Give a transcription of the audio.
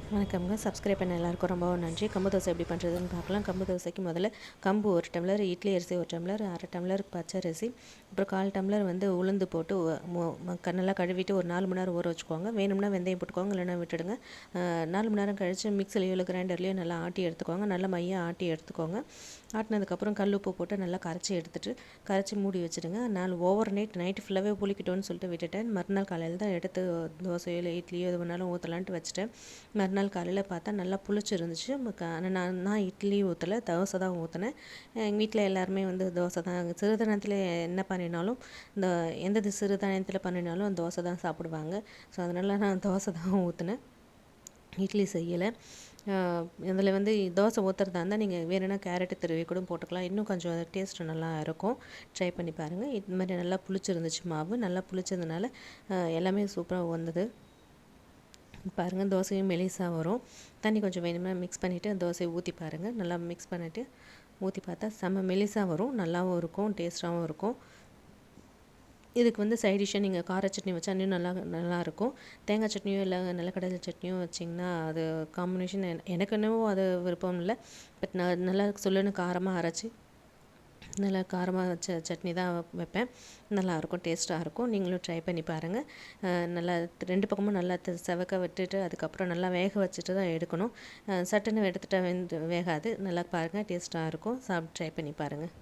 வணக்கம்ங்க. சப்ஸ்கிரைப் பண்ண எல்லாருக்கும் ரொம்ப நன்றி. கம்பு தோசை எப்படி பண்ணுறதுன்னு பார்க்கலாம். கம்பு தோசைக்கு முதல்ல கம்பு 1 டம்ளர், இட்லி அரிசி 1 டம்ளர், 1/2 டம்ளர் பச்சரிசி, அப்புறம் 1/4 டம்ளர் உளுந்து போட்டு நல்லா கழுவிட்டு ஒரு 4 மணி நேரம் ஊற வச்சுக்கோங்க. வேணும்னா வெந்தயம் போட்டுக்கோங்க, இல்லைன்னா விட்டுடுங்க. 4 மணி நேரம் கழித்து மிக்ஸிலையோ இல்லை கிரைண்டர்லையோ நல்லா ஆட்டி எடுத்துக்கோங்க. நல்லா மையாக ஆட்டி எடுத்துக்கோங்க. ஆட்டினதுக்கப்புறம் கல் உப்பு போட்டு நல்லா கரைச்சி மூடி வச்சுடுங்க. ஓவர் நைட்டு ஃபுல்லாகவே புளிக்கட்டும்னு சொல்லிட்டு விட்டுட்டேன். மறுநாள் காலையில் தான் எடுத்து தோசையோ இல்லை இட்லியோ எது வேணாலும் ஊற்றலான்ட்டு வச்சுட்டேன். மறுநாள் காலையில் பார்த்தா நல்லா புளிச்சிருந்துச்சு. நான் இட்லி ஊற்றலை, தோசை தான் ஊற்றினேன். எங்கள் வீட்டில் எல்லாருமே தோசை தான். சிறுதானியத்தில் என்ன பண்ணினாலும் எந்த சிறுதானியத்தில் பண்ணினாலும் தோசை தான் சாப்பிடுவாங்க. ஸோ அதனால் நான் தோசை தான் ஊற்றினேன், இட்லி செய்யலை. இதில் தோசை ஊற்றுறதா இருந்தால் நீங்கள் வேணும்னா கேரட்டு துருவி கூட போட்டுக்கலாம். இன்னும் கொஞ்சம் டேஸ்ட் நல்லா இருக்கும். ட்ரை பண்ணி பாருங்கள். இது மாதிரி நல்லா புளிச்சிருந்துச்சு. மாவு நல்லா புளிச்சதுனால எல்லாமே சூப்பராக வந்தது. பாருங்கள், தோசையும் மெலிசாக வரும். தண்ணி கொஞ்சம் வேணும்னா மிக்ஸ் பண்ணிவிட்டு தோசையை ஊற்றி பாருங்கள். நல்லா மிக்ஸ் பண்ணிவிட்டு ஊற்றி பார்த்தா செம்ம மெலிசாக வரும். நல்லாவும் இருக்கும், டேஸ்ட்டாகவும் இருக்கும். இதுக்கு சைட் டிஷ்ஷாக நீங்கள் கார சட்னி வச்சா இன்னும் நல்லாயிருக்கும். தேங்காய் சட்னியோ இல்லை நிலக்கடலை சட்னியோ வச்சிங்கன்னா அது காம்பினேஷன் எனக்கு என்னவோ அது விருப்பம் இல்லை. பட் நான் நல்லா சொல்லுன்னு காரமாக அரைச்சி நல்லா காரமாக வச்ச சட்னி தான் வைப்பேன். நல்லாயிருக்கும், டேஸ்ட்டாக இருக்கும். நீங்களும் ட்ரை பண்ணி பாருங்கள். நல்லா 2 பக்கமும் நல்லா செவக்க விட்டுட்டு அதுக்கப்புறம் நல்லா வேக வச்சுட்டு தான் எடுக்கணும். சட்டுன்னு எடுத்துகிட்டா வேகாது. நல்லா பாருங்கள், டேஸ்ட்டாக இருக்கும். ட்ரை பண்ணி பாருங்கள்.